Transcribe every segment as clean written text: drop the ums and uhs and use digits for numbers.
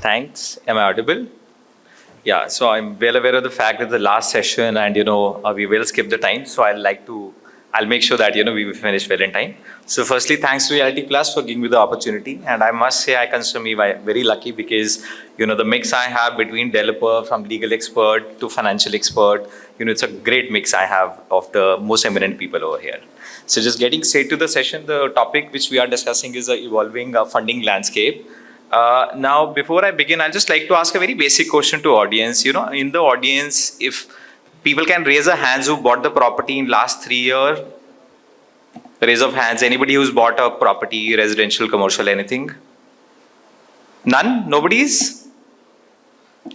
Thanks. Am I audible? Yeah, so I'm well aware of the fact that the last session and, we will skip the time. So I'll make sure that, we will finish well in time. So firstly, thanks to Reality Plus for giving me the opportunity. And I must say, I consider me very lucky because, the mix I have between developer from legal expert to financial expert, it's a great mix I have of the most eminent people over here. So just getting straight to the session, the topic which we are discussing is the evolving funding landscape. Now, before I begin, I'd just like to ask a very basic question to audience. In the audience, if people can raise their hands who bought the property in last 3 years, raise of hands. Anybody who's bought a property, residential, commercial, anything? None? Nobody's?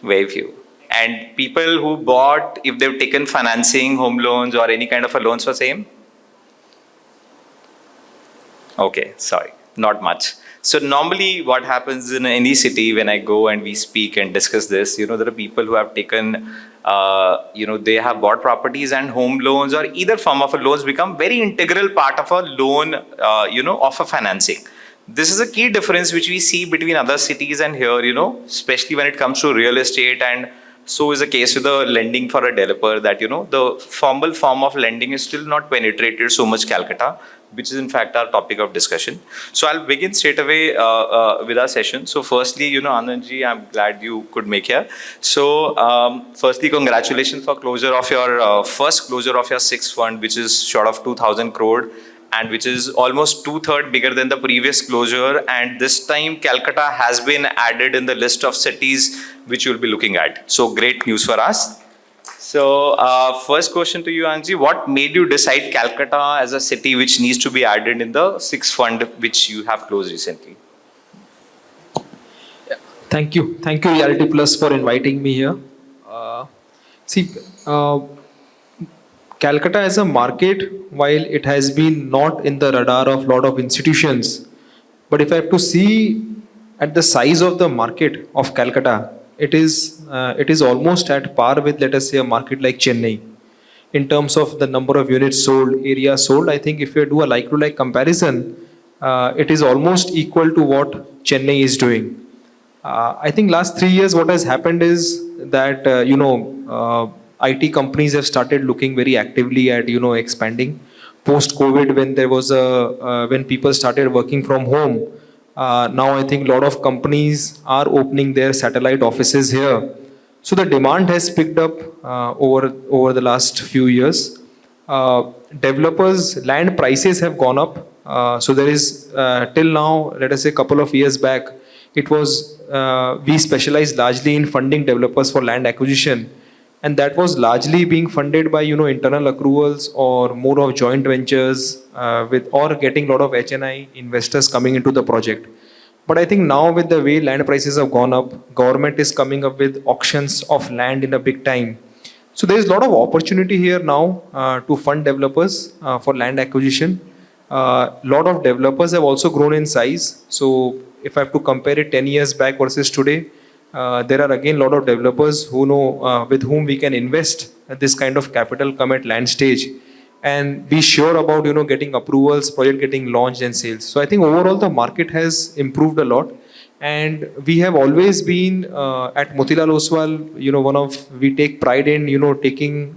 Very few. And people who bought, if they've taken financing, home loans, or any kind of a loans for same? Okay, sorry, not much. So normally what happens in any city when I go and we speak and discuss this, there are people who have taken, they have bought properties and home loans or either form of a loans become very integral part of a loan, of a financing. This is a key difference which we see between other cities and here, especially when it comes to real estate, and so is the case with the lending for a developer that, the formal form of lending is still not penetrated so much Calcutta, which is in fact our topic of discussion. So I'll begin straight away with our session. So firstly, Anandji, I'm glad you could make here. So firstly, congratulations for closure of your first closure of your sixth fund, which is short of 2,000 crore and which is almost 2/3 bigger than the previous closure. And this time Calcutta has been added in the list of cities which you'll be looking at. So great news for us. So first question to you, Anji, what made you decide Calcutta as a city which needs to be added in the sixth fund which you have closed recently? Thank you. Thank you, Reality Plus, for inviting me here. Calcutta as a market, while it has been not in the radar of lot of institutions, but if I have to see at the size of the market of Calcutta, it is almost at par with, let us say, a market like Chennai. In terms of the number of units sold, area sold, I think if you do a like-to-like comparison, it is almost equal to what Chennai is doing. I think last 3 years, what has happened is that, IT companies have started looking very actively at, expanding. Post-COVID, when there was when people started working from home, now I think a lot of companies are opening their satellite offices here. So the demand has picked up over the last few years. Developers, land prices have gone up. So there is, till now, let us say a couple of years back, it was, we specialized largely in funding developers for land acquisition. And that was largely being funded by, internal accruals or more of joint ventures or getting a lot of HNI investors coming into the project. But I think now with the way land prices have gone up, government is coming up with auctions of land in a big time. So there is a lot of opportunity here now to fund developers for land acquisition. A lot of developers have also grown in size. So if I have to compare it 10 years back versus today, there are again a lot of developers who know with whom we can invest this kind of capital come at land stage and be sure about getting approvals, project getting launched and sales. So I think overall the market has improved a lot, and we have always been at Motilal Oswal, we take pride in taking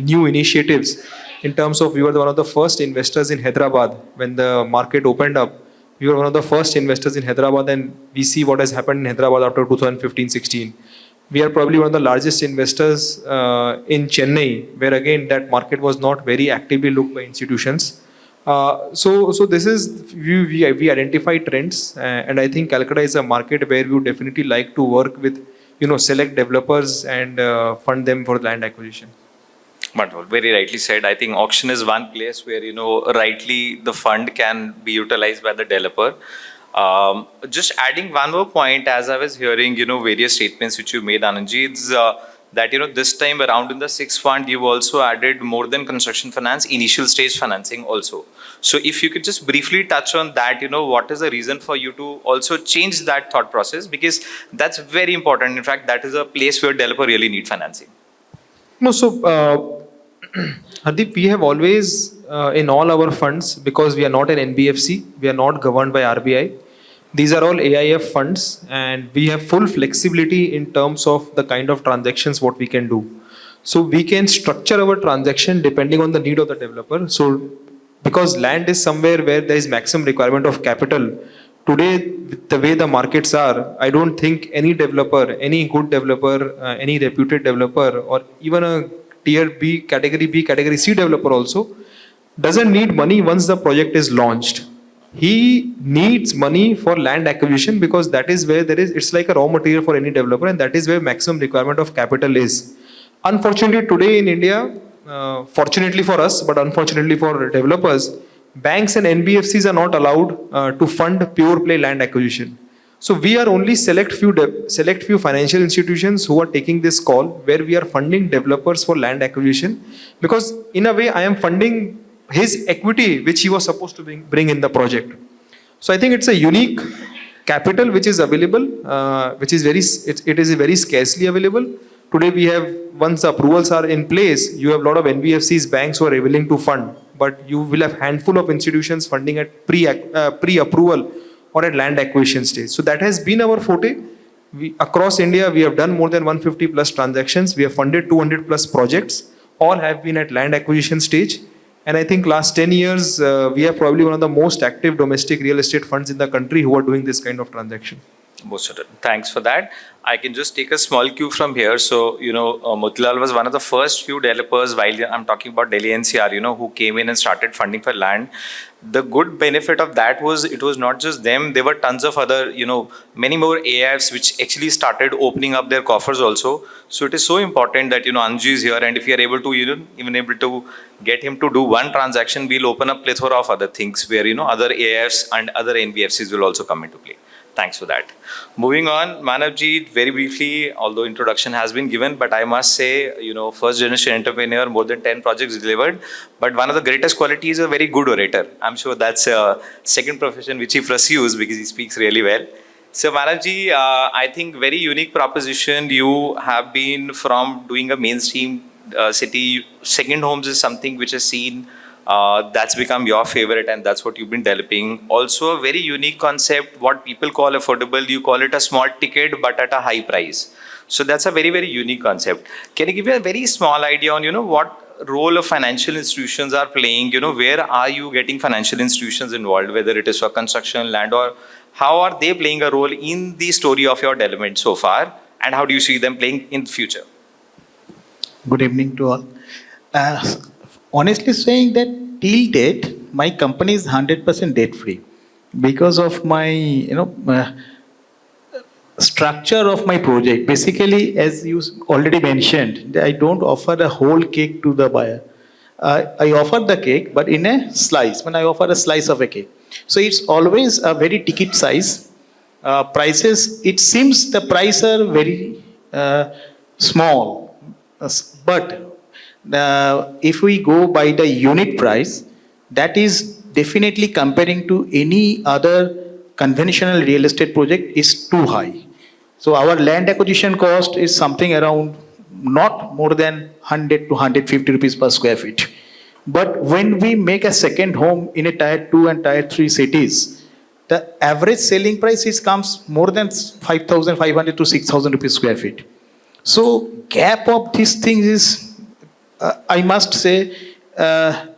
new initiatives in terms of we were one of the first investors in Hyderabad when the market opened up. We were one of the first investors in Hyderabad, and we see what has happened in Hyderabad after 2015-16. We are probably one of the largest investors in Chennai, where again that market was not very actively looked by institutions. So this is, we identify trends, and I think Calcutta is a market where we would definitely like to work with select developers and fund them for land acquisition. Wonderful. Very rightly said. I think auction is one place where, rightly the fund can be utilized by the developer. Just adding one more point, as I was hearing, various statements which you made, Anandji, it's that, this time around in the sixth fund, you've also added more than construction finance, initial stage financing also. So if you could just briefly touch on that, what is the reason for you to also change that thought process? Because that's very important. In fact, that is a place where developer really need financing. No, so Hardeep, we have always, in all our funds, because we are not an NBFC, we are not governed by RBI, These are all AIF funds, and we have full flexibility in terms of the kind of transactions what we can do. So we can structure our transaction depending on the need of the developer. So because land is somewhere where there is maximum requirement of capital, today with the way the markets are, I don't think any developer, any good developer, any reputed developer, or even a tier B, category C developer also doesn't need money once the project is launched. He needs money for land acquisition because that is where it's like a raw material for any developer, and that is where maximum requirement of capital is. Unfortunately, today in India, fortunately for us, but unfortunately for developers, banks and NBFCs are not allowed to fund pure play land acquisition. So we are only select few financial institutions who are taking this call, where we are funding developers for land acquisition, because in a way I am funding his equity which he was supposed to bring in the project. So I think it's a unique capital which is available, which is it is very scarcely available. Today we have, once the approvals are in place, you have a lot of NBFCs, banks who are willing to fund, but you will have handful of institutions funding at pre-approval or at land acquisition stage. So that has been our forte. Across India, we have done more than 150 plus transactions. We have funded 200 plus projects. All have been at land acquisition stage. And I think last 10 years, we are probably one of the most active domestic real estate funds in the country who are doing this kind of transaction. Most certain. Thanks for that. I can just take a small cue from here. So, Motilal was one of the first few developers, while I'm talking about Delhi NCR, who came in and started funding for land. The good benefit of that was it was not just them. There were tons of other, many more AIFs which actually started opening up their coffers also. So it is so important that, Anju is here, and if you are able to, even able to get him to do one transaction, we'll open up plethora of other things where, other AIFs and other NBFCs will also come into play. Thanks for that. Moving on, Manabji, very briefly, although introduction has been given, but I must say, first generation entrepreneur, more than 10 projects delivered. But one of the greatest qualities is a very good orator. I'm sure that's a second profession which he pursues because he speaks really well. So Manabji, I think very unique proposition. You have been from doing a mainstream city. Second homes is something which has seen that's become your favorite, and that's what you've been developing. Also a very unique concept, what people call affordable, you call it a small ticket but at a high price. So that's a very, very unique concept. Can you give me a very small idea on, what role of financial institutions are playing? Where are you getting financial institutions involved, whether it is for construction, land, or how are they playing a role in the story of your development so far, and how do you see them playing in the future? Good evening to all. Honestly saying that till date, my company is 100% debt free because of my, structure of my project. Basically, as you already mentioned, I don't offer a whole cake to the buyer. I offer the cake, but in a slice. When I offer a slice of a cake, so it's always a very ticket size. Prices, it seems the prices are very small, but if we go by the unit price, that is definitely comparing to any other conventional real estate project is too high. So our land acquisition cost is something around not more than 100 to 150 rupees per square feet. But when we make a second home in a tier 2 and tier 3 cities, the average selling price comes more than 5,500 to 6,000 rupees square feet. So gap of these things is, I must say,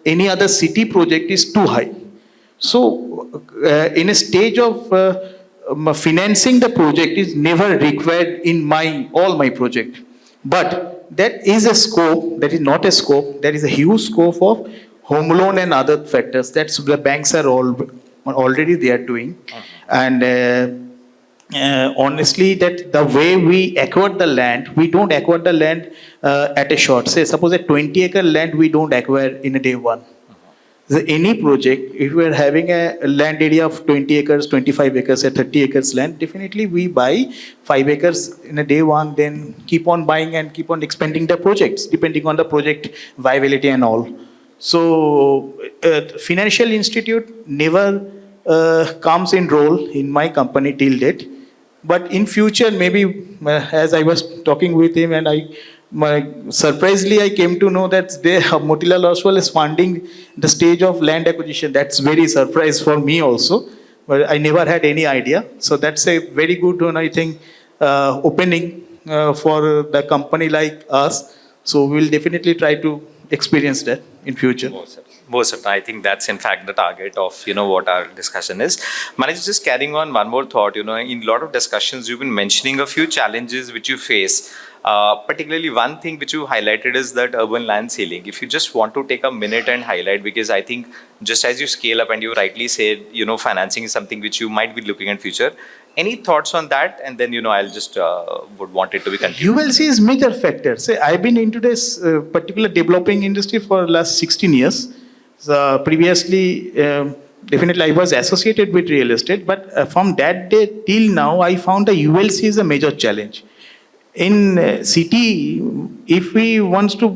any other city project is too high. So in a stage of financing the project is never required in all my project. But there is a scope, that is not a scope, there is a huge scope of home loan and other factors. That's the banks are already they are doing. And honestly, that the way we acquire the land, we don't acquire the land at a short. Say, suppose a 20-acre land we don't acquire in a day one. So any project, if we are having a land area of 20 acres, 25 acres, or 30 acres land, definitely we buy 5 acres in a day one, then keep on buying and keep on expanding the projects, depending on the project viability and all. So, financial institute never comes in role in my company till date. But in future, maybe as I was talking with him, and surprisingly I came to know that Motilal Oswal is funding the stage of land acquisition. That's very surprise for me also. but I never had any idea. So that's a very good one, I think, opening for the company like us. So we'll definitely try to experience that in future. Most of I think that's in fact the target of what our discussion is. Manoj, just carrying on one more thought. In a lot of discussions you've been mentioning a few challenges which you face. Particularly one thing which you highlighted is that urban land ceiling. If you just want to take a minute and highlight, because I think just as you scale up and you rightly said, financing is something which you might be looking at future. Any thoughts on that? And then I'll just would want it to be continued. ULC is major factor. Say I've been into this particular developing industry for last 16 years. So previously, definitely I was associated with real estate, but from that day till now, I found the ULC is a major challenge. In city, if we want to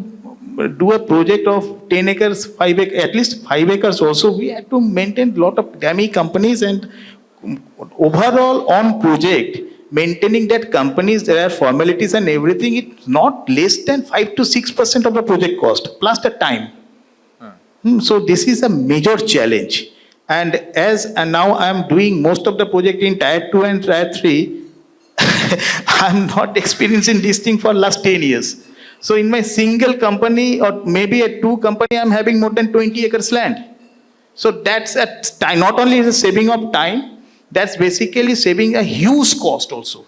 do a project of 10 acres, 5 acres, at least 5 acres also, we have to maintain a lot of dummy companies, and overall on project, maintaining that companies, there are formalities and everything, it's not less than 5 to 6% of the project cost, plus the time. So this is a major challenge. And now I am doing most of the project in Tier 2 and Tier 3, I'm not experiencing this thing for last 10 years. So in my single company or maybe a two company, I'm having more than 20 acres land. So that's a time, not only is a saving of time, that's basically saving a huge cost also.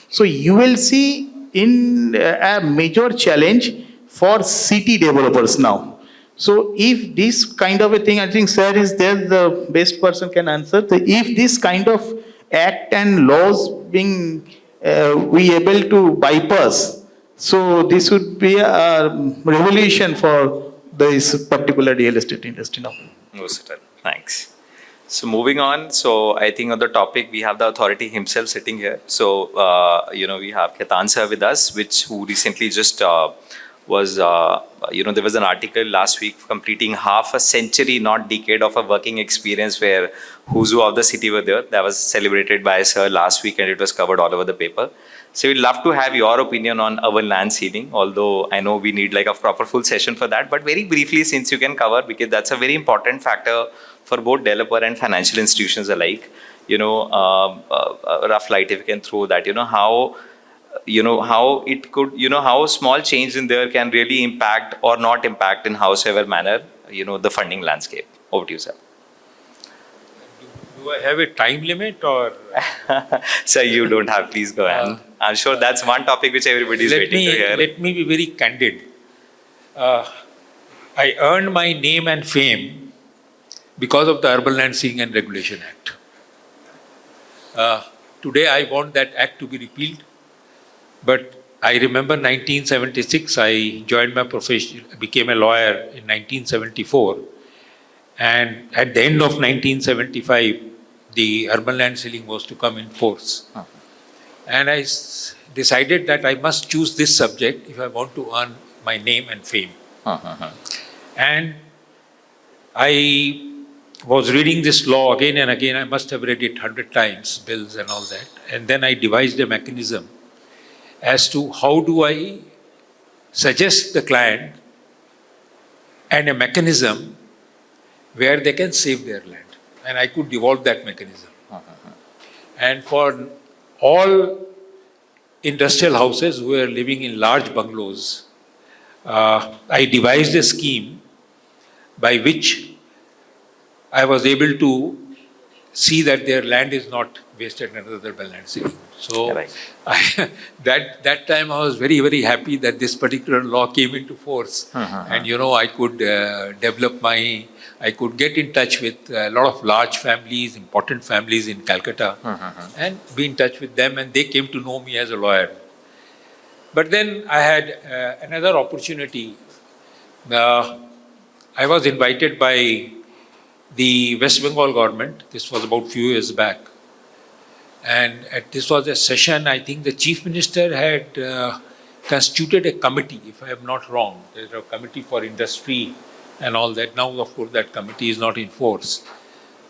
So you will see in a major challenge for city developers now. So if this kind of a thing, I think sir is there, the best person can answer. So if this kind of act and laws being we able to bypass, so this would be a revolution for this particular real estate industry now. No, certain. Thanks. So moving on. So I think on the topic we have the authority himself sitting here. So we have Khaitan sir with us, who recently just was there was an article last week completing half a century, not decade, of a working experience where who's who of the city were there. That was celebrated by sir last week and it was covered all over the paper. So we'd love to have your opinion on urban land ceiling, although I know we need like a proper full session for that. But very briefly, since you can cover, because that's a very important factor for both developer and financial institutions alike. A rough light if you can throw that, how it could, how small change in there can really impact or not impact in howsoever manner, the funding landscape. Over to you, sir. Do I have a time limit or? Sir, you don't have. Please go ahead. I'm sure that's one topic which everybody is waiting to hear. Let me be very candid. I earned my name and fame because of the Urban Land Ceiling and Regulation Act. Today I want that act to be repealed, but I remember 1976, I joined my profession, became a lawyer in 1974, and at the end of 1975, the urban land ceiling was to come in force. And I decided that I must choose this subject if I want to earn my name and fame. And I was reading this law again and again. I must have read it 100 times, bills and all that. And then I devised a mechanism as to how do I suggest the client and a mechanism where they can save their land. And I could evolve that mechanism. And for all industrial houses who are living in large bungalows, I devised a scheme by which I was able to see that their land is not wasted in another land ceiling. So that time I was very, very happy that this particular law came into force. And I could I could get in touch with a lot of large families, important families in Calcutta, and be in touch with them, and they came to know me as a lawyer. But then I had another opportunity. I was invited by the West Bengal government. This was about a few years back. And this was a session, I think the Chief Minister had constituted a committee, if I am not wrong. There's a committee for industry and all that. Now, of course, that committee is not in force.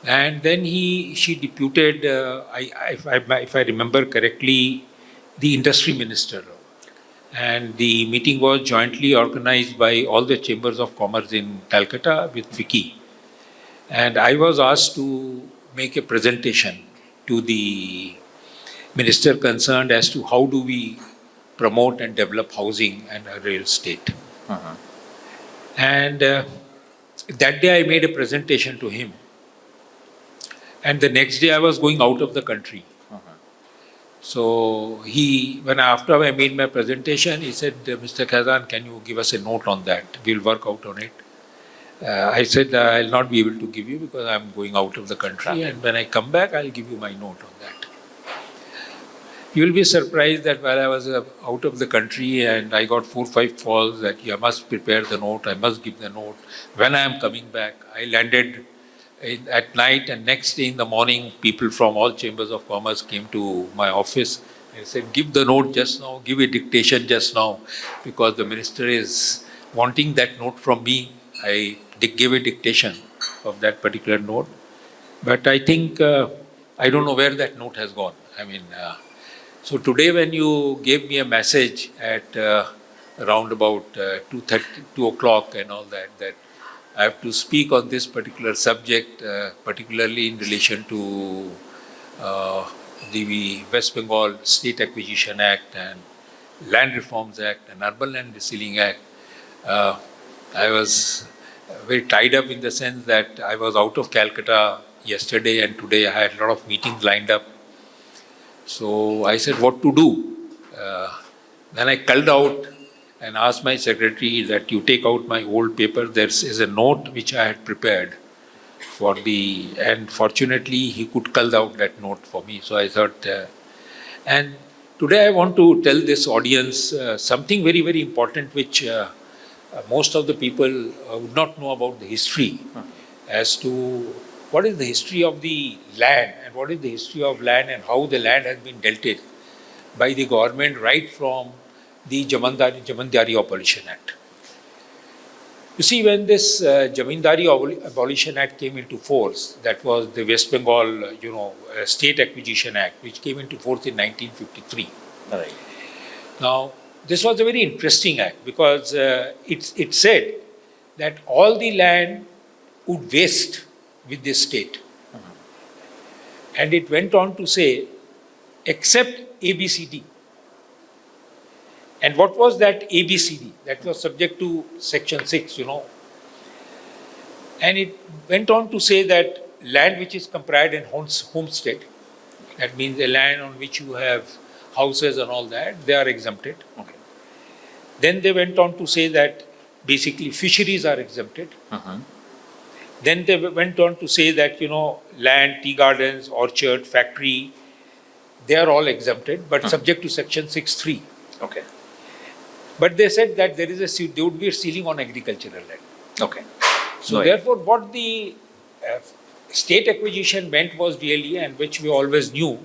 And then she deputed, if I remember correctly, the industry minister. And the meeting was jointly organized by all the chambers of commerce in Calcutta with Vicky. And I was asked to make a presentation to the minister concerned as to how do we promote and develop housing and real estate. And that day I made a presentation to him. And the next day I was going out of the country. So after I made my presentation, he said, Mr. Khaitan, can you give us a note on that? We'll work out on it. I said, I'll not be able to give you because I'm going out of the country. And when I come back, I'll give you my note on that. You will be surprised that while I was out of the country and I got 4 or 5 calls that I must prepare the note, I must give the note. When I am coming back, I landed at night, and next day in the morning, people from all chambers of commerce came to my office and said, give the note just now, give a dictation just now, because the minister is wanting that note from me. I gave a dictation of that particular note. But I think, I don't know where that note has gone. So today when you gave me a message at around about 2 o'clock and all that, that I have to speak on this particular subject, particularly in relation to the West Bengal State Acquisition Act and Land Reforms Act and Urban Land Resealing Act. I was very tied up in the sense that I was out of Calcutta yesterday and today I had a lot of meetings lined up. So I said, what to do? Then I called out and asked my secretary that you take out my old paper. There is a note which I had prepared and fortunately he could cull out that note for me. So I thought, and today I want to tell this audience something very, very important which most of the people would not know about the history as to what is the history of the land and what is the history of land and how the land has been dealt with by the government right from the Jamindari Abolition Act. You see, when this Jamindari Abolition Act came into force, that was the West Bengal, State Acquisition Act, which came into force in 1953. Right. Now, this was a very interesting act because it said that all the land would waste with this state. And it went on to say, except ABCD. And what was that ABCD? That was subject to Section 6, And it went on to say that land which is comprised in homestead, that means the land on which you have houses and all that, they are exempted. Okay. Then they went on to say that basically fisheries are exempted. Then they went on to say that, land, tea gardens, orchard, factory, they are all exempted, but subject to Section 6(3). Okay. But they said that there would be a ceiling on agricultural land. Okay. So therefore, what the state acquisition meant was really, and which we always knew,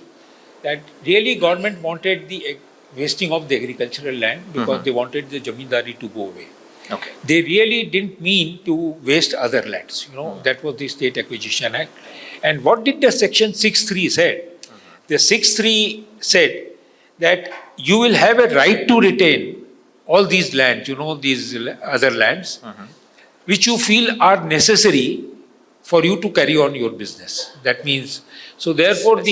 that really government wanted the wasting of the agricultural land because they wanted the Jamindari to go away. Okay. They really didn't mean to waste other lands. That was the State Acquisition Act. And what did the Section 6(3) said? The 6(3) said that you will have a right to retain all these lands, these other lands, which you feel are necessary for you to carry on your business. That means, so therefore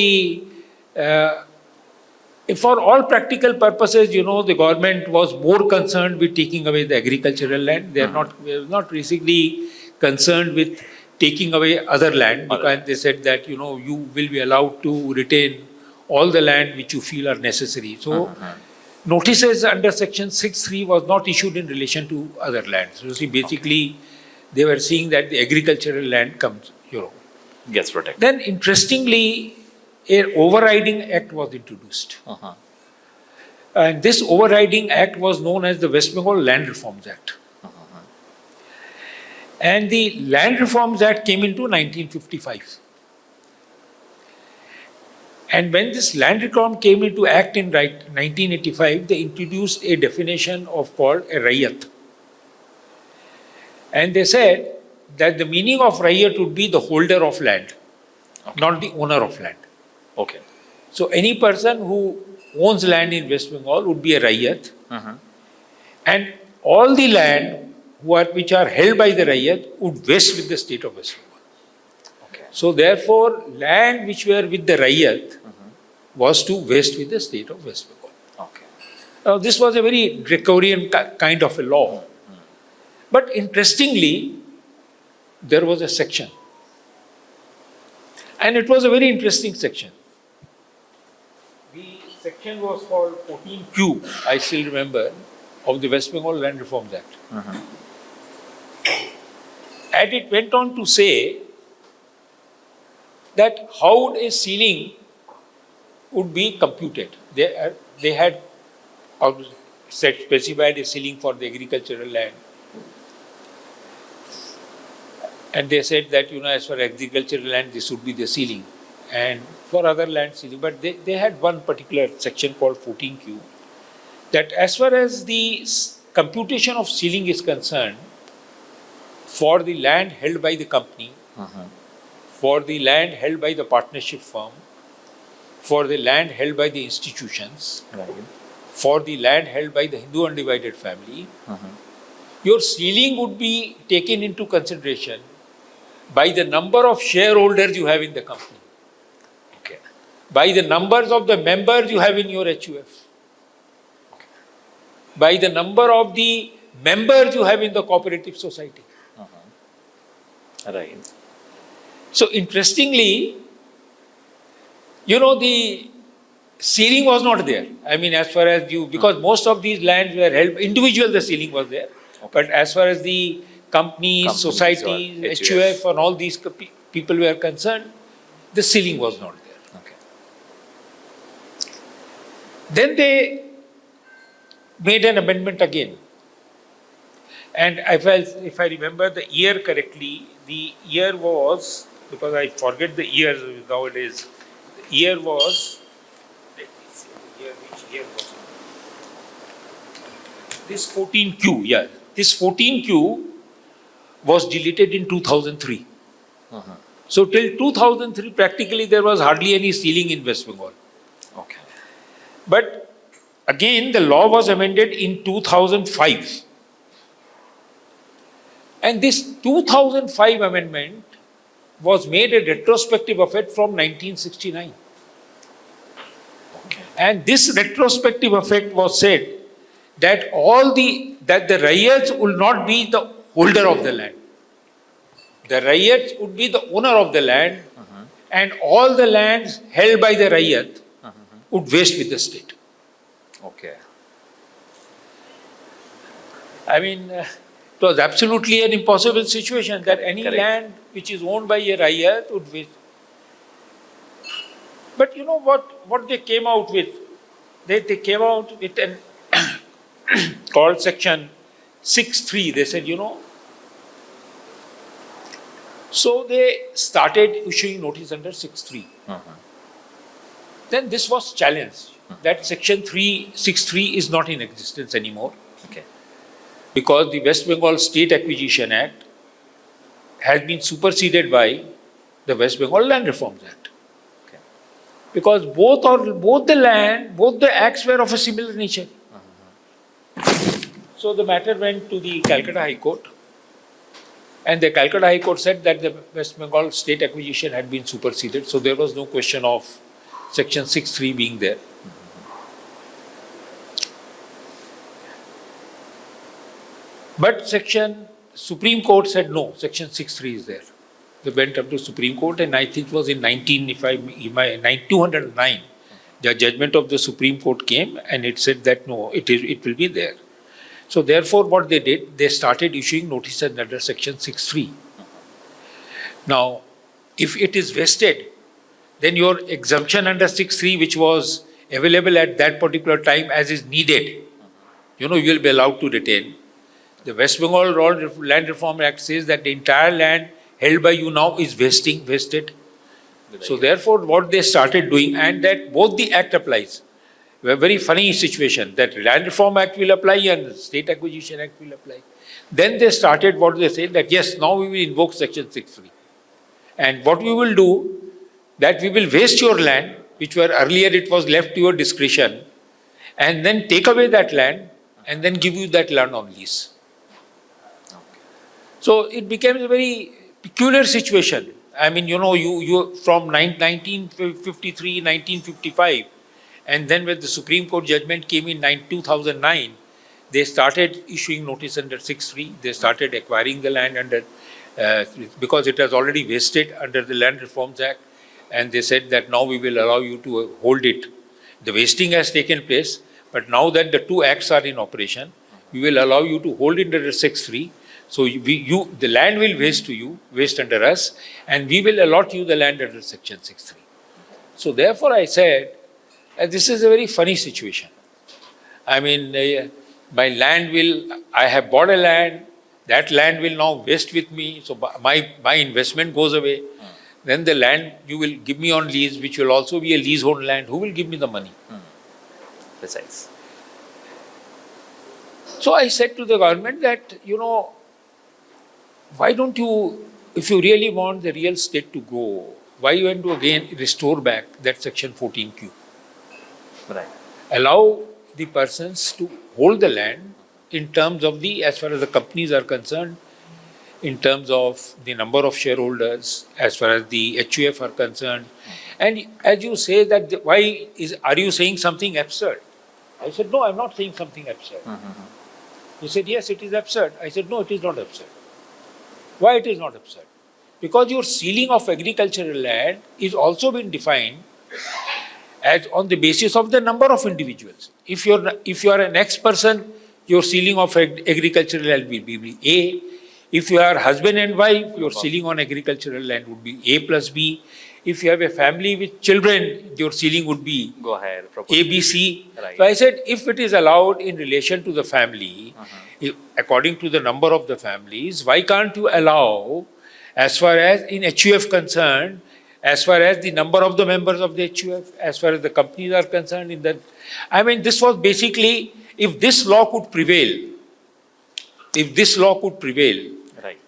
for all practical purposes, the government was more concerned with taking away the agricultural land. They are not basically concerned with taking away other land, because they said that, you will be allowed to retain all the land which you feel are necessary. So, notices under Section 6(3) was not issued in relation to other lands. So, see, basically, they were seeing that the agricultural land comes, Gets protected. Then, interestingly, an overriding act was introduced. And this overriding act was known as the West Bengal Land Reforms Act. And the Land Reforms Act came into 1955. And when this land reform came into act in 1985, they introduced a definition called a Raiyat. And they said that the meaning of Raiyat would be the holder of land, not the owner of land. Okay. So any person who owns land in West Bengal would be a Raiyat. And all the land which are held by the Raiyat would vest with the state of West Bengal. Okay. So therefore, land which were with the Raiyat was to vest with the state of West Bengal. Okay. Now this was a very draconian kind of a law. But interestingly, there was a section. And it was a very interesting section. The section was called 14Q, I still remember, of the West Bengal Land Reforms Act. And it went on to say that how a ceiling would be computed. They had specified a ceiling for the agricultural land. And they said that, as for agricultural land, this would be the ceiling. And for other land, ceiling. But they had one particular section called 14Q, that as far as the computation of ceiling is concerned, for the land held by the company, for the land held by the partnership firm, for the land held by the institutions, for the land held by the Hindu undivided family, your ceiling would be taken into consideration by the number of shareholders you have in the company, by the numbers of the members you have in your HUF, by the number of the members you have in the cooperative society. Right. So interestingly, the ceiling was not there. I mean, as far as because most of these lands were held, individual the ceiling was there. But as far as the companies, societies, HUF and all these people were concerned, the ceiling was not there. Okay. Then they made an amendment again. And if I remember the year correctly, the year was, because I forget the years nowadays, the year was, let me see, which year was it? This 14Q, yeah. This 14Q was deleted in 2003. So till 2003, practically there was hardly any ceiling in West Bengal. Okay. But again, the law was amended in 2005. And this 2005 amendment was made a retrospective effect from 1969. Okay. And this retrospective effect was said that the Raiyats will not be the holder of the land. The Raiyats would be the owner of the land, and all the lands held by the Raiyat would vest with the state. Okay. I mean, it was absolutely an impossible situation that any Correct. land which is owned by a Raiyat would vest. But you know what they came out with? They came out with an called section 6.3. They said, so they started issuing notice under 6.3. Then this was challenged. That section 6.3 is not in existence anymore. Okay. Because the West Bengal State Acquisition Act has been superseded by the West Bengal Land Reforms Act. Okay. Because both the acts were of a similar nature. So the matter went to the Calcutta High Court, and the Calcutta High Court said that the West Bengal State Acquisition had been superseded, so there was no question of section 6.3 being there. But Supreme Court said no, section 6.3 is there. They went up to Supreme Court, and I think it was in 209, the judgment of the Supreme Court came, and it said that no, it will be there. So therefore, what they did, they started issuing notices under section 6.3. Now, if it is vested, then your exemption under 6.3, which was available at that particular time as is needed, you will be allowed to retain. The West Bengal Land Reform Act says that the entire land held by you now is vested. So therefore, what they started doing, and that both the act applies. A very funny situation that Land Reform Act will apply and State Acquisition Act will apply. Then they started what they say that yes, now we will invoke section 6.3. And what we will do, that we will waste your land, which were earlier it was left to your discretion, and then take away that land and then give you that land on lease. So it became a very peculiar situation. I mean, you from 1953, 1955, and then when the Supreme Court judgment came in 2009, they started issuing notice under 6.3. They started acquiring the land under, because it has already vested under the Land Reforms Act, and they said that now we will allow you to hold it. The vesting has taken place, but now that the two acts are in operation, we will allow you to hold it under 6.3. So the land will waste under us, and we will allot you the land under Section 6.3. So therefore I said, this is a very funny situation. I mean, my land I have bought a land, that land will now waste with me, so my investment goes away. Then the land you will give me on lease, which will also be a leasehold land, who will give me the money? Precise. So I said to the government that, why don't you, if you really want the real estate to grow, why you want to again restore back that Section 14Q? Right. Allow the persons to hold the land in terms of as far as the companies are concerned, in terms of the number of shareholders, as far as the HUF are concerned. And as you say that, are you saying something absurd? I said, no, I'm not saying something absurd. He said, yes, it is absurd. I said, no, it is not absurd. Why it is not absurd? Because your ceiling of agricultural land is also been defined as on the basis of the number of individuals. If you are an X person, your ceiling of agricultural land will be A. If you are husband and wife, your ceiling on agricultural land would be A plus B. If you have a family with children, your ceiling would be Go ahead. A, B, C. Right. So I said, if it is allowed in relation to the family, according to the number of the families, why can't you allow, as far as in HUF concerned, as far as the number of the members of the HUF, as far as the companies are concerned in that? I mean, this was basically, if this law could prevail, Right.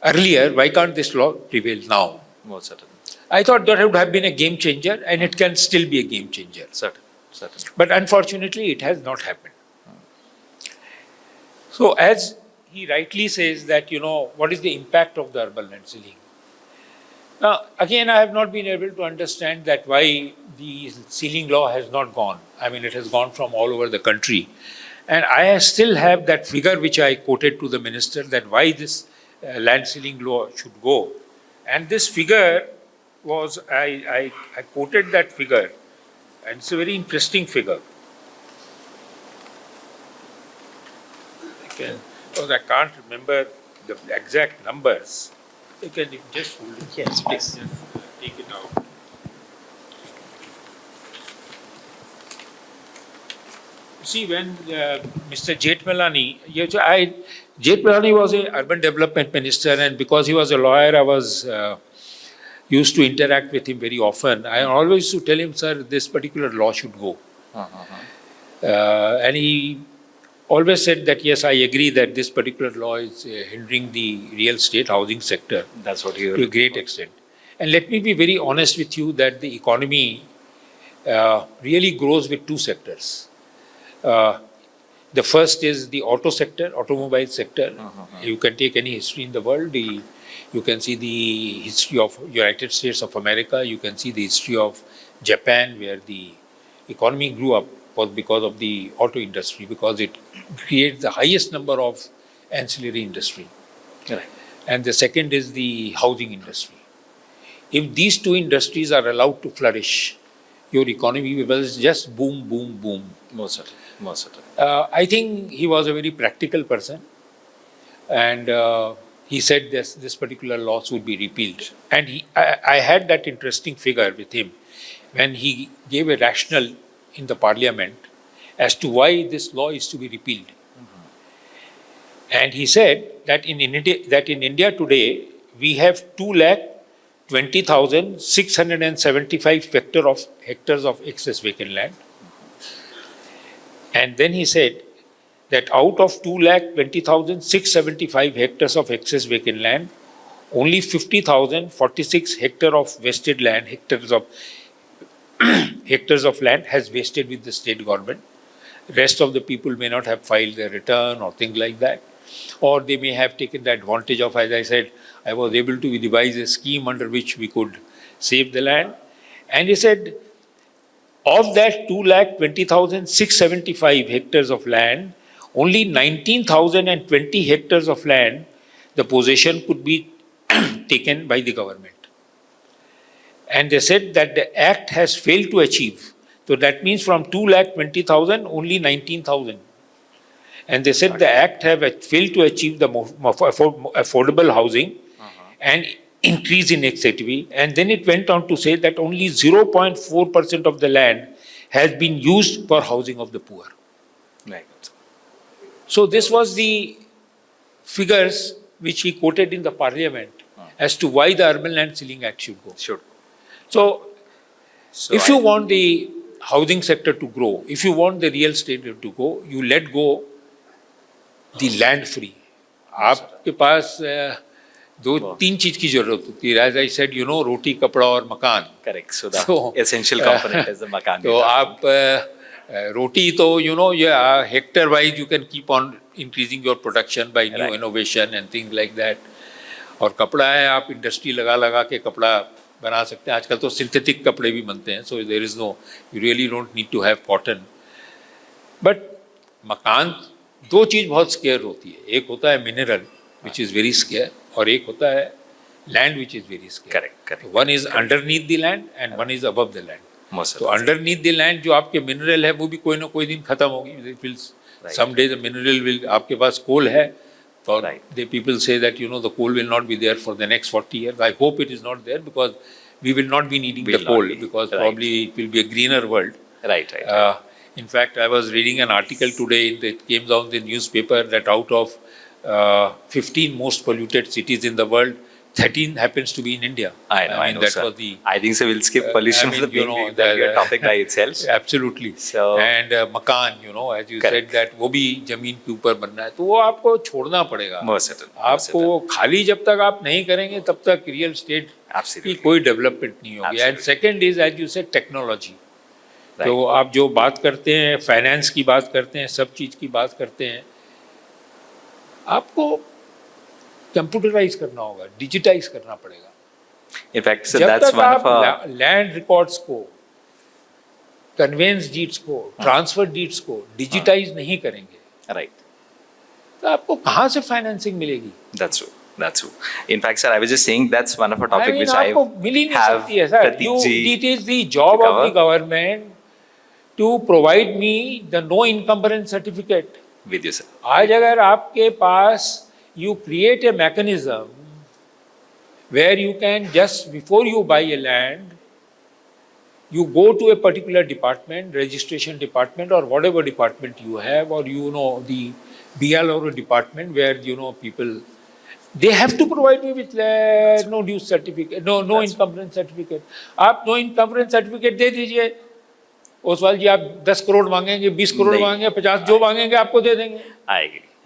earlier, why can't this law prevail now? Most certainly. I thought that would have been a game changer, and it can still be a game changer. Certainly. But unfortunately, it has not happened. So as he rightly says that, what is the impact of the urban land ceiling? Now, again, I have not been able to understand that why the ceiling law has not gone. I mean, it has gone from all over the country. And I still have that figure which I quoted to the minister, that why this land ceiling law should go. And this figure was, I quoted that figure, and it's a very interesting figure. Because I can't remember the exact numbers. You can just hold it. Yes, please. Just take it out. See, when Mr. Jethmalani was an urban development minister, and because he was a lawyer, I was used to interact with him very often. I always used to tell him, sir, this particular law should go. And he always said that, yes, I agree that this particular law is hindering the real estate housing sector. That's what to a great extent. And let me be very honest with you that the economy really grows with two sectors. The first is the automobile sector. You can take any history in the world. You can see the history of United States of America. You can see the history of Japan, where the economy grew up was because of the auto industry, because it creates the highest number of ancillary industry. Right. And the second is the housing industry. If these two industries are allowed to flourish, your economy will just boom, boom, boom. Most certainly. I think he was a very practical person, and he said this particular laws would be repealed. And I had that interesting figure with him when he gave a rationale in the parliament as to why this law is to be repealed. And he said that in India today we have 2,20,675 hectares of excess vacant land. And then he said that out of 2,20,675 hectares of excess vacant land, only 50,046 hectares of vested land, hectares of land has vested with the state government. Rest of the people may not have filed their return or things like that, or they may have taken the advantage of, as I said, I was able to devise a scheme under which we could save the land. And he said, of that 2,20,675 hectares of land, only 19,020 hectares of land, the possession could be taken by the government. And they said that the Act has failed to achieve. So that means from 2,20,000, only 19,000. And they said the Act have failed to achieve the affordable housing and increase in activity. And then it went on to say that only 0.4% of the land has been used for housing of the poor. Right. So this was the figures which he quoted in the parliament as to why the Urban Land Ceiling Act should go. Sure. So if you want the housing sector to grow, if you want the real estate to go, you let go the land free. आपके पास दो तीन चीज की जरूरत होती है. As I said, you know, रोटी, कपड़ा और मकान. Correct. So the essential component is the makan. तो आप रोटी तो, you know, hectare wise you can keep on increasing your production by new innovation and things like that. और कपड़ा है, आप इंडस्ट्री लगा के कपड़ा बना सकते हैं. आजकल तो सिंथेटिक कपड़े भी बनते हैं. So there is no, you really don't need to have cotton. But मकान दो चीज बहुत स्केयर होती है. एक होता है mineral which is very scarce, और एक होता है land which is very scarce. Correct. One is underneath the land and one is above the land. Most तो underneath the land जो आपके मिनरल है वो भी कोई ना कोई दिन खत्म होगी. It will someday the mineral will, आपके पास कोल है, तो the people say that, you know, the coal will not be there for the next 40 years. I hope it is not there, because we will not be needing the coal, because probably it will be a greener world. Right. In fact, I was reading an article today that came down in the newspaper that out of 15 most polluted cities in the world, 13 happens to be in India. I know, that sir. was the. I think so. We'll skip pollution for the topic by itself. Absolutely. So, and makan, you know, as you said that वो भी जमीन के ऊपर बनना है, तो वो आपको छोड़ना पड़ेगा. Most certainly. आपको खाली जब तक आप नहीं करेंगे तब तक रियल स्टेट की कोई डेवलपमेंट नहीं होगी. And second is, as you said, technology. तो आप जो बात करते हैं, फाइनेंस की बात करते हैं, सब चीज की बात करते हैं, आपको कंप्यूटराइज करना होगा, डिजिटाइज करना पड़ेगा. In fact, so जब that's तक one आप of लैंड रिकॉर्ड्स को, कन्वेंस डीड्स को, ट्रांसफर डीड्स को डिजिटाइज नहीं करेंगे, right. तो आपको कहाँ से फाइनेंसिंग मिलेगी? That's true. In fact, sir, I was just saying that's one of a topic which I आपको मिल ही नहीं have सकती है sir. It is the job of the government to provide me the no encumbrance certificate. with you, sir. आज अगर आपके पास you create a mechanism where you can just, before you buy a land, you go to a particular department, registration department or whatever department you have, or you know the BL or a department where, you know, people, they have to provide me with no due certificate, no encumbrance certificate. आप no encumbrance certificate दे दीजिए, ओसवाल जी आप 10 करोड़ मांगेंगे, 20 करोड़ मांगेंगे, 50 जो मांगेंगे आपको दे देंगे.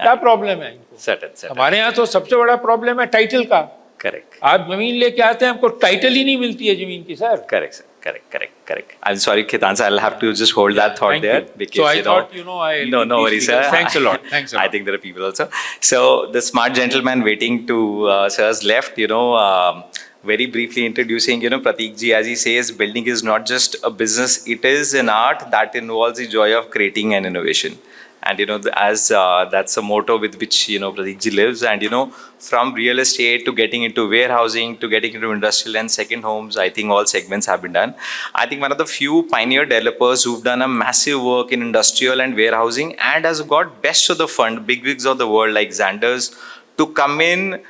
क्या प्रॉब्लम है इनको? Certain. हमारे यहाँ तो सबसे बड़ा प्रॉब्लम है टाइटल का. Correct. आप जमीन लेके आते हैं, हमको टाइटल ही नहीं मिलती है जमीन की sir. Correct, sir. Correct. I'm sorry, Khaitan sir, I'll have to just hold that thought there. Because, so I thought, no worries, sir. Thanks a lot. I think there are people also. So the smart gentleman waiting to sir's left, very briefly introducing, Pratiik ji, as he says, building is not just a business, it is an art that involves the joy of creating an innovation. And, as that's a motto with which, Pratiik ji lives. And, from real estate to getting into warehousing to getting into industrial and second homes, I think all segments have been done. I think one of the few pioneer developers who've done a massive work in industrial and warehousing and has got best of the fund, bigwigs of the world like Xander's, to come in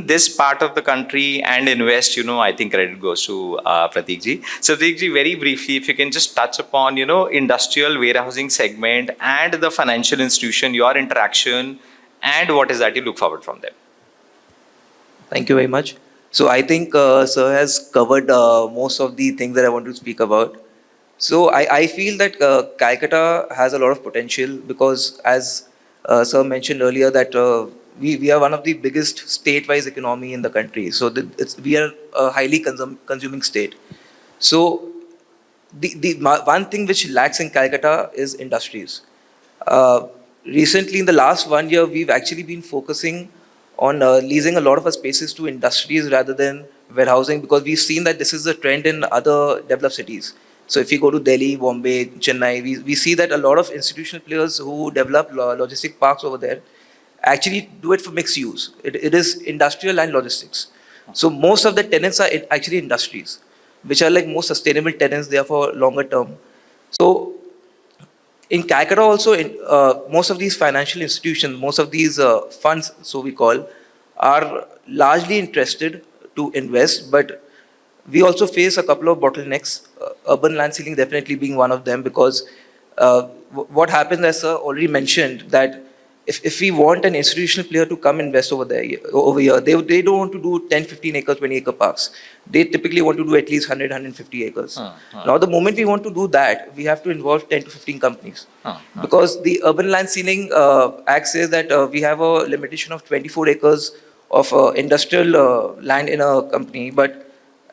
this part of the country and invest, I think credit goes to Pratiik ji. So Pratiik ji, very briefly, if you can just touch upon, industrial warehousing segment and the financial institution, your interaction and what is that you look forward from them. Thank you very much. So I think Sir has covered most of the things that I want to speak about. So I feel that Calcutta has a lot of potential because as Sir mentioned earlier that we are one of the biggest state-wise economy in the country. So we are a highly consuming state. So the one thing which lacks in Calcutta is industries. Recently, in the last 1 year, we've actually been focusing on leasing a lot of our spaces to industries rather than warehousing, because we've seen that this is a trend in other developed cities. So if you go to Delhi, Bombay, Chennai, we see that a lot of institutional players who develop logistic parks over there actually do it for mixed use. It is industrial and logistics. So most of the tenants are actually industries, which are like more sustainable tenants, they are for longer term. So in Calcutta also, most of these financial institutions, most of these funds, so we call, are largely interested to invest, but we also face a couple of bottlenecks, urban land ceiling definitely being one of them, because what happens, as sir already mentioned, that if we want an institutional player to come invest over here, they don't want to do 10, 15 acres, 20 acre parks. They typically want to do at least 100, 150 acres. Now, the moment we want to do that, we have to involve 10 to 15 companies. Because the Urban Land Ceiling Act says that we have a limitation of 24 acres of industrial land in a company, but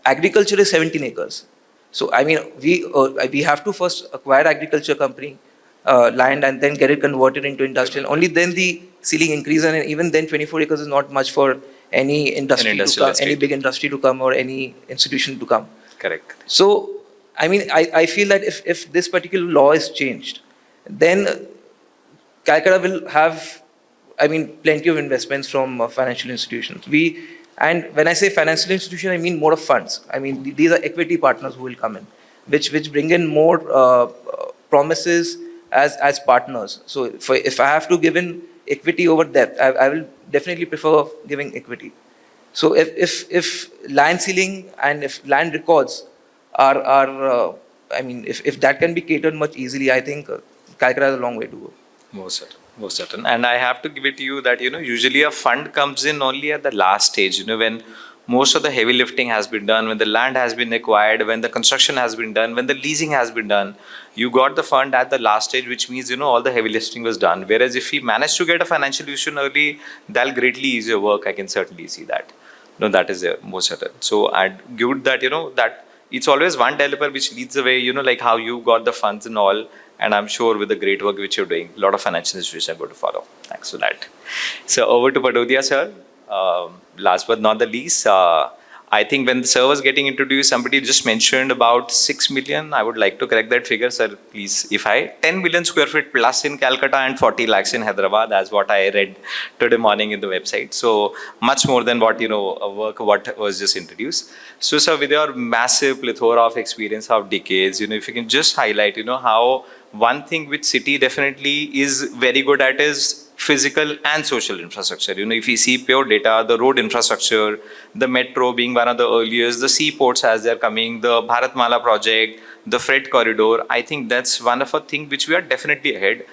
agriculture is 17 acres. So, I mean, we have to first acquire agriculture company, land, and then get it converted into industrial. Only then the ceiling increases, and even then 24 acres is not much for any industry to come, any big industry to come, or any institution to come. Correct. So, I mean, I feel that if this particular law is changed, then Calcutta will have, I mean, plenty of investments from financial institutions. And when I say financial institution, I mean more of funds. I mean, these are equity partners who will come in, which bring in more promises as partners. So if I have to give in equity over debt, I will definitely prefer giving equity. So if land ceiling and if land records are I mean, if that can be catered much easily, I think Calcutta has a long way to go. Most certain. Most certain. And I have to give it to you that, usually a fund comes in only at the last stage, when most of the heavy lifting has been done, when the land has been acquired, when the construction has been done, when the leasing has been done. You got the fund at the last stage, which means, all the heavy lifting was done. Whereas if we manage to get a financial institution early, that'll greatly ease your work. I can certainly see that. No, that is there, most certain. So I'd give it that, that it's always one developer which leads the way, like how you got the funds and all. And I'm sure with the great work which you're doing, a lot of financial institutions are going to follow. Thanks for that. So over to Patodia, sir. Last but not the least, I think when the sir was getting introduced, somebody just mentioned about 6 million. I would like to correct that figure, sir, please. 10 million square feet plus in Calcutta and 40 lakhs in Hyderabad, that's what I read today morning in the website. So much more than what, what was just introduced. So, sir, with your massive plethora of experience of decades, if you can just highlight, how one thing which city definitely is very good at is physical and social infrastructure. If you see pure data, the road infrastructure, the metro being one of the earliest, the seaports as they're coming, the Bharatmala project, the freight corridor, I think that's one of a thing which we are definitely ahead.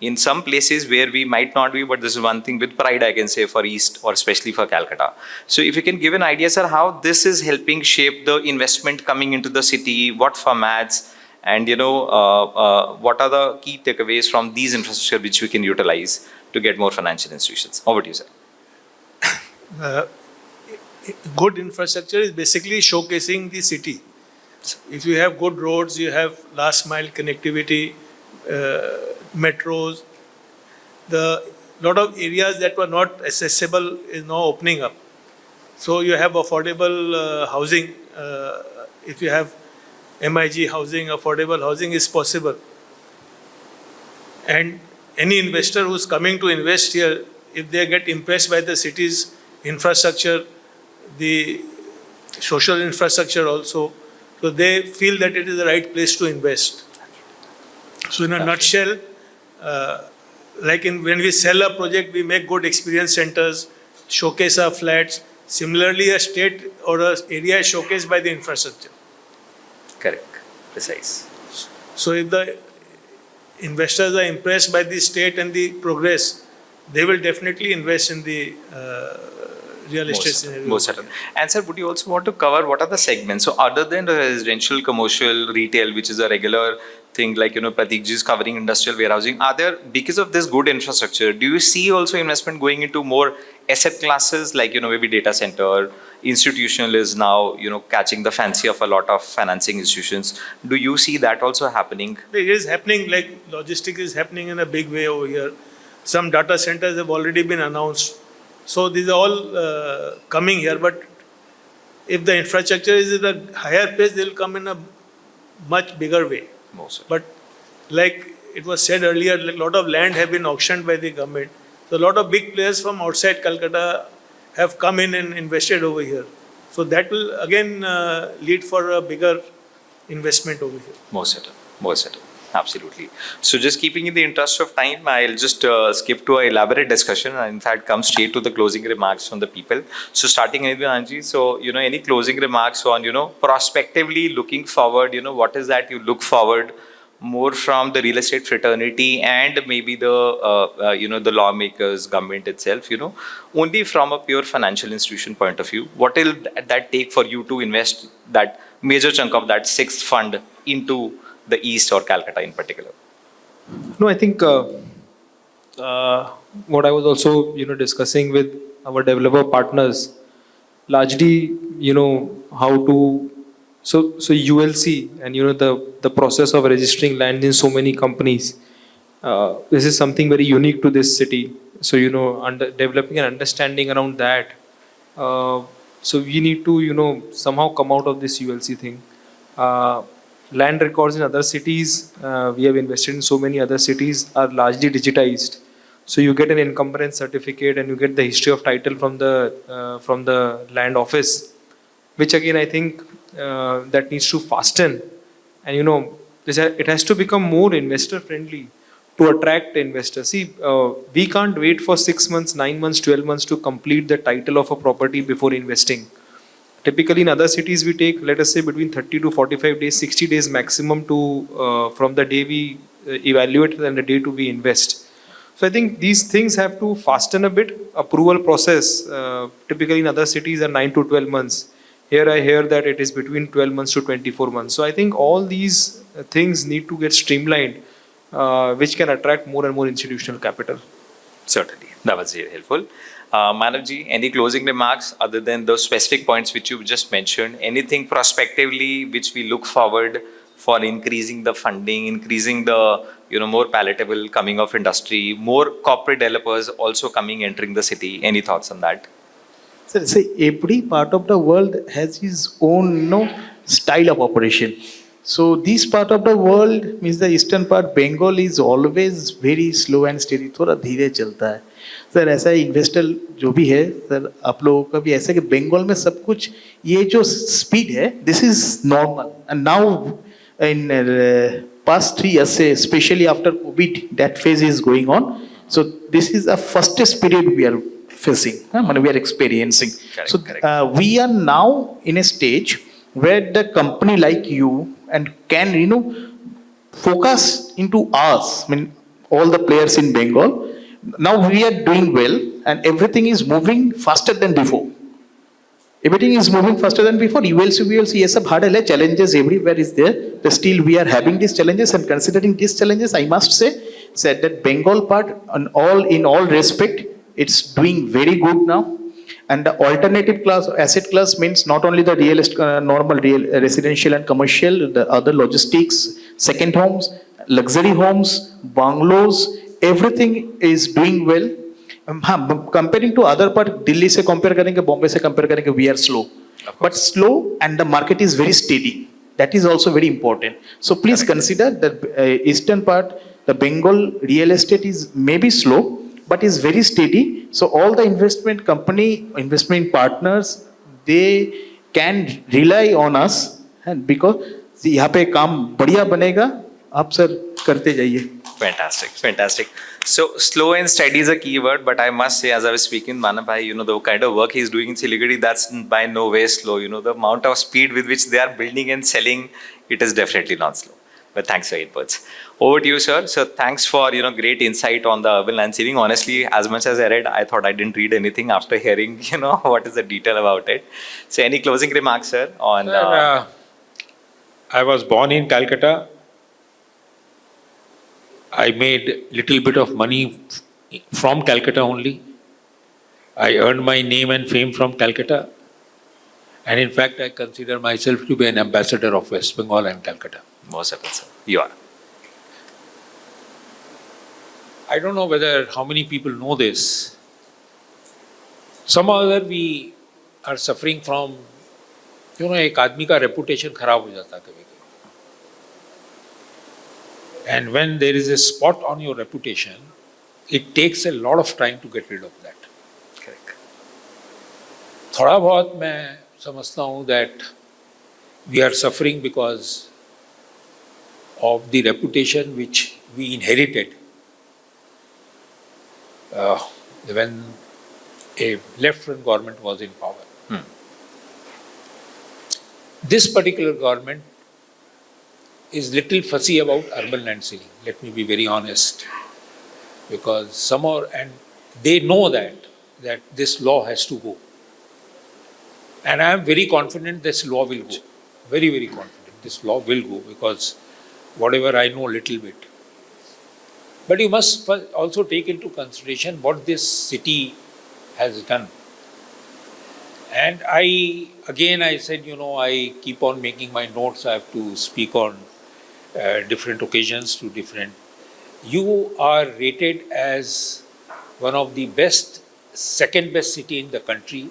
In some places where we might not be, but this is one thing with pride I can say for East or especially for Calcutta. So if you can give an idea, sir, how this is helping shape the investment coming into the city, what formats, and what are the key takeaways from these infrastructure which we can utilize to get more financial institutions? Over to you, sir. Good infrastructure is basically showcasing the city. If you have good roads, you have last mile connectivity, metros, the lot of areas that were not accessible is now opening up. So you have affordable housing. If you have MIG housing, affordable housing is possible. And any investor who's coming to invest here, if they get impressed by the city's infrastructure, the social infrastructure also, so they feel that it is the right place to invest. So in a nutshell, when we sell a project, we make good experience centers, showcase our flats. Similarly, a state or an area is showcased by the infrastructure. Correct. Precise. So if the investors are impressed by the state and the progress, they will definitely invest in the real estate scenario. Most certain. And sir, would you also want to cover what are the segments? So other than the residential, commercial, retail, which is a regular thing like, Pratiik ji is covering industrial warehousing, are there, because of this good infrastructure, do you see also investment going into more asset classes like, maybe data center, institutional is now, catching the fancy of a lot of financing institutions. Do you see that also happening? It is happening, like logistics is happening in a big way over here. Some data centers have already been announced. So these are all coming here, but if the infrastructure is at a higher pace, they will come in a much bigger way. Most certainly. But like it was said earlier, like a lot of land have been auctioned by the government. So a lot of big players from outside Calcutta have come in and invested over here. So that will again lead for a bigger investment over here. Most certainly. Most certainly. Absolutely. So just keeping in the interest of time, I'll just skip to an elaborate discussion and in fact come straight to the closing remarks from the people. So starting with Anji, so, any closing remarks on, prospectively looking forward, what is that you look forward more from the real estate fraternity and maybe the, the lawmakers, government itself, only from a pure financial institution point of view, what will that take for you to invest that major chunk of that sixth fund into the East or Calcutta in particular? No, I think what I was also discussing with our developer partners, largely how to so ULC and the process of registering land in so many companies. This is something very unique to this city. So developing an understanding around that. So we need to somehow come out of this ULC thing. Land records in other cities, we have invested in so many other cities, are largely digitized. So you get an encumbrance certificate and you get the history of title from the land office, which again I think that needs to fasten. And it has to become more investor friendly to attract investors. See, we can't wait for 6 months, 9 months, 12 months to complete the title of a property before investing. Typically in other cities we take, let us say, between 30 to 45 days, 60 days maximum to from the day we evaluate and the day to we invest. So I think these things have to fasten a bit. Approval process typically in other cities are 9 to 12 months. Here I hear that it is between 12 months to 24 months. So I think all these things need to get streamlined, which can attract more and more institutional capital. Certainly, that was very helpful. Manavji, any closing remarks other than those specific points which you just mentioned? Anything prospectively which we look forward for increasing the funding, increasing the more palatable coming of industry, more corporate developers also entering the city? Any thoughts on that? So say every part of the world has its own style of operation. So this part of the world means the eastern part, Bengal is always very slow and steady. थोड़ा धीरे चलता है. Sir ऐसा investor जो भी है sir आप लोगों का भी ऐसा कि बंगाल में सब कुछ ये जो स्पीड है this is normal and now in past 3 years especially after COVID that phase is going on. So this is a fastest period we are facing, we are experiencing. Correct, So correct. we are now in a stage where the company like you and can focus into us. I mean all the players in Bengal. Now we are doing well and everything is moving faster than before. Everything is moving faster than before. ULC, yes, hurdle hai, challenges everywhere is there. But still we are having these challenges and considering these challenges, I must say that Bengal part in all respect, it's doing very good now. And the alternative class, asset class means not only the normal real residential and commercial, the other logistics, second homes, luxury homes, bungalows, everything is doing well. Comparing to other part, Delhi se compare karenge, Bombay se compare karenge, we are slow. But slow and the market is very steady. That is also very important. So please consider that eastern part, the Bengal real estate is maybe slow, but is very steady. So all the investment partners, they can rely on us and because यहाँ पे काम बढ़िया बनेगा, आप sir करते जाइए. Fantastic, fantastic. So slow and steady is a key word, but I must say, as I was speaking, Manab, the kind of work he's doing in Siliguri, that's by no way slow. The amount of speed with which they are building and selling, it is definitely not slow. But thanks for your inputs. Over to you, sir. So thanks for great insight on the urban land saving. Honestly, as much as I read, I thought I didn't read anything after hearing what is the detail about it. So any closing remarks, sir? On Sir, I was born in Calcutta. I made little bit of money from Calcutta only. I earned my name and fame from Calcutta. And in fact, I consider myself to be an ambassador of West Bengal and Calcutta. most of it, sir. You are. I don't know how many people know this, Somehow or other we are suffering from, एक आदमी का reputation खराब हो जाता कभी कभी. And when there is a spot on your reputation, it takes a lot of time to get rid of that. Correct. थोड़ा बहुत मैं समझता हूँ that we are suffering because of the reputation which we inherited when a left-front government was in power. This particular government is little fussy about urban land ceiling. Let me be very honest, because somehow, and they know that this law has to go, and I am very confident this law will go. Very, very confident this law will go, because whatever I know little bit. But you must also take into consideration what this city has done. And I said, I keep on making my notes. I have to speak on different occasions to different. You are rated as one of the best, second best city in the country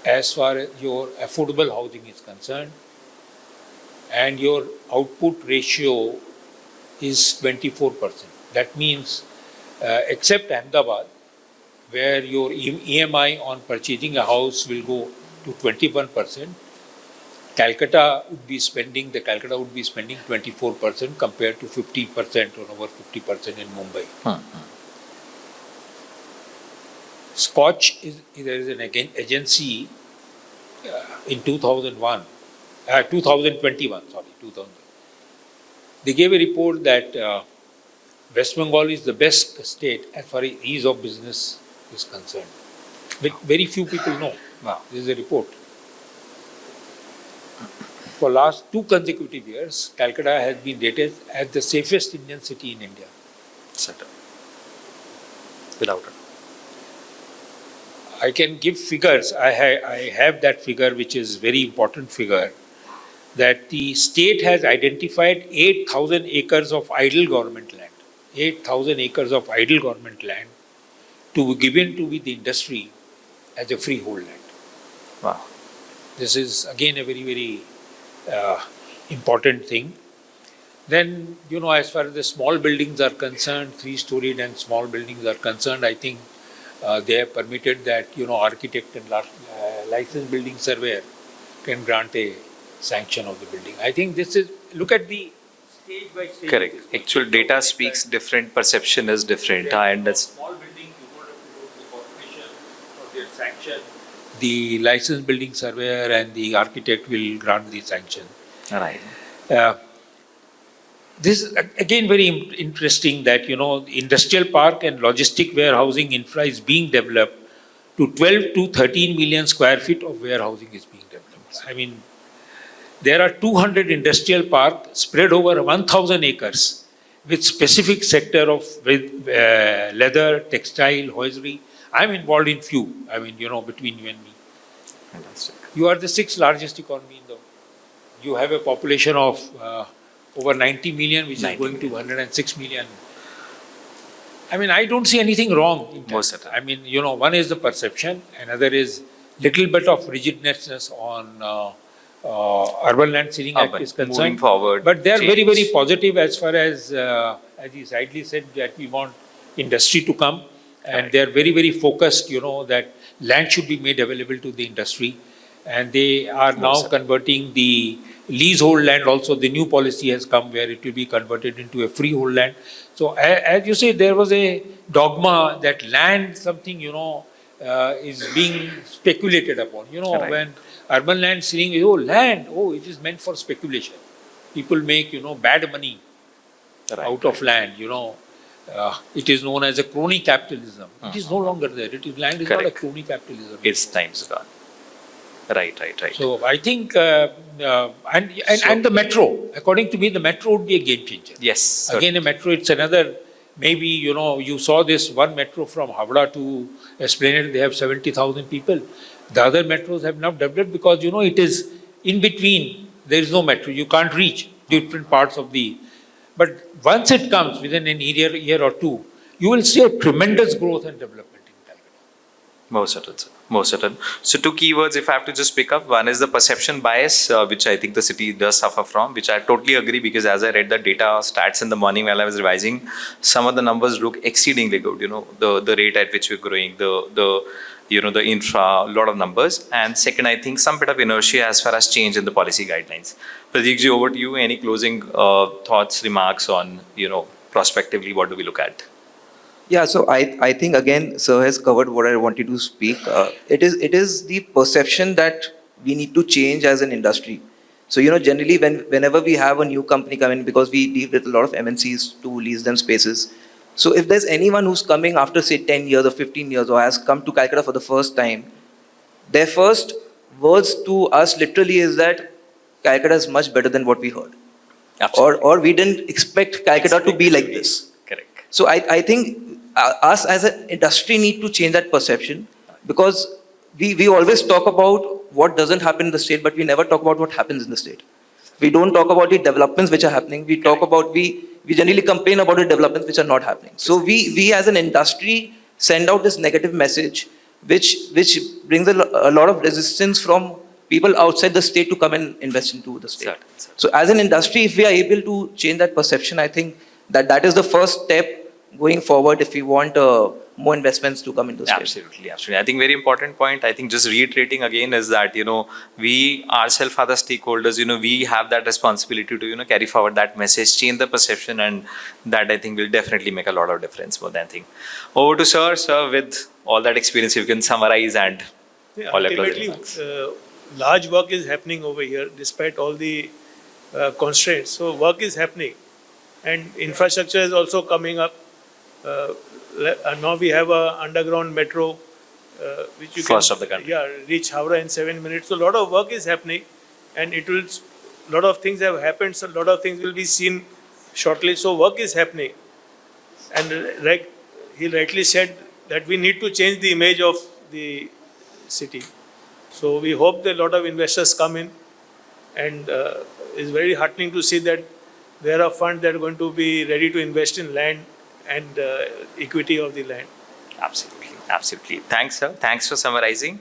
as far as your affordable housing is concerned. And your output ratio is 24%. That means, except Ahmedabad, where your EMI on purchasing a house will go to 21%, Calcutta would be spending 24% compared to 50% or over 50% in Mumbai. Scotch there is an agency in 2021. They gave a report that West Bengal is the best state as far as ease of business is concerned. But very few people know. Wow. This is a report. For last 2 consecutive years, Calcutta has been rated as the safest Indian city in India. Certain. Without it. I can give figures. I have that figure, which is very important figure, that the state has identified 8,000 acres of idle government land. 8,000 acres of idle government land to be given to the industry as a freehold land. Wow. This is again a very, very important thing. Then, as far as the small buildings are concerned, 3-storied and small buildings are concerned, I think they have permitted that, architect and licensed building surveyor can grant a sanction of the building. I think this is, look at the stage by stage. Correct. Actual data speaks different, perception is different. I understand. Small building, you don't have to go to the corporation for their sanction. The licensed building surveyor and the architect will grant the sanction. Right. This is again very interesting that, industrial park and logistic warehousing infra is being developed to 12 to 13 million square feet of warehousing is being developed. I mean, there are 200 industrial parks spread over 1,000 acres with specific sector of leather, textile, hosiery. I'm involved in few, between you and me. Fantastic. You are the 6th largest economy in the world. You have a population of over 90 million, which is going to 106 million. I don't see anything wrong in that. Most of it. One is the perception, another is little bit of rigidness on Urban Land Ceiling Act is concerned. Moving forward. But they are very, change. very positive as far as he rightly said, that we want industry to come. And they are very, very focused, that land should be made available to the industry. And they are now converting the leasehold land also. The new policy has come where it will be converted into a freehold land. So as you say, there was a dogma that land something, is being speculated upon. When urban land ceiling is, land, it is meant for speculation. People make, bad money out of land, it is known as a crony capitalism. It is no longer there. Land is not a crony capitalism. Its time's gone. Right. So I think, and the metro, according to me, the metro would be a game changer. Yes. Again, a metro, it's another, maybe, you saw this one metro from Havda to Esplanade, they have 70,000 people. The other metros have not developed because, it is in between, there is no metro, you can't reach different parts of the, but once it comes within an year or two, you will see a tremendous growth and development in Calcutta. Most certain, sir. Most certain. So two keywords, if I have to just pick up, one is the perception bias, which I think the city does suffer from, which I totally agree, because as I read the data stats in the morning while I was revising, some of the numbers look exceedingly good. You know, the rate at which we're growing, the infra, a lot of numbers. And second, I think some bit of inertia as far as change in the policy guidelines. Prateek ji, over to you. Any closing thoughts, remarks on, prospectively, what do we look at? Yeah, so I think again, sir has covered what I wanted to speak. It is the perception that we need to change as an industry. So generally whenever we have a new company come in, because we deal with a lot of MNCs to lease them spaces. So if there's anyone who's coming after say 10 years or 15 years or has come to Calcutta for the first time, their first words to us literally is that Calcutta is much better than what we heard. Absolutely. Or we didn't expect Calcutta to be like this. Correct. So I think us as an industry need to change that perception, because we always talk about what doesn't happen in the state, but we never talk about what happens in the state. We don't talk about the developments which are happening. We talk about, we generally complain about the developments which are not happening. So we as an industry send out this negative message, which brings a lot of resistance from people outside the state to come and invest into the state. Certain. So as an industry, if we are able to change that perception, I think that is the first step going forward if we want more investments to come into the state. Absolutely, absolutely. I think very important point. I think just reiterating again is that, we ourselves are the stakeholders, we have that responsibility to, carry forward that message, change the perception, and that I think will definitely make a lot of difference more than I think. Over to sir, with all that experience, you can summarize and all your closing Ultimately, remarks. large work is happening over here despite all the constraints. So work is happening, and infrastructure is also coming up. Now we have a underground metro, which you First can of the country. reach Howrah in 7 minutes. So a lot of work is happening, and a lot of things have happened. So a lot of things will be seen shortly. So work is happening, and like he rightly said that we need to change the image of the city. So we hope that a lot of investors come in, and it's very heartening to see that there are funds that are going to be ready to invest in land and equity of the land. Absolutely, absolutely. Thanks, sir. Thanks for summarizing.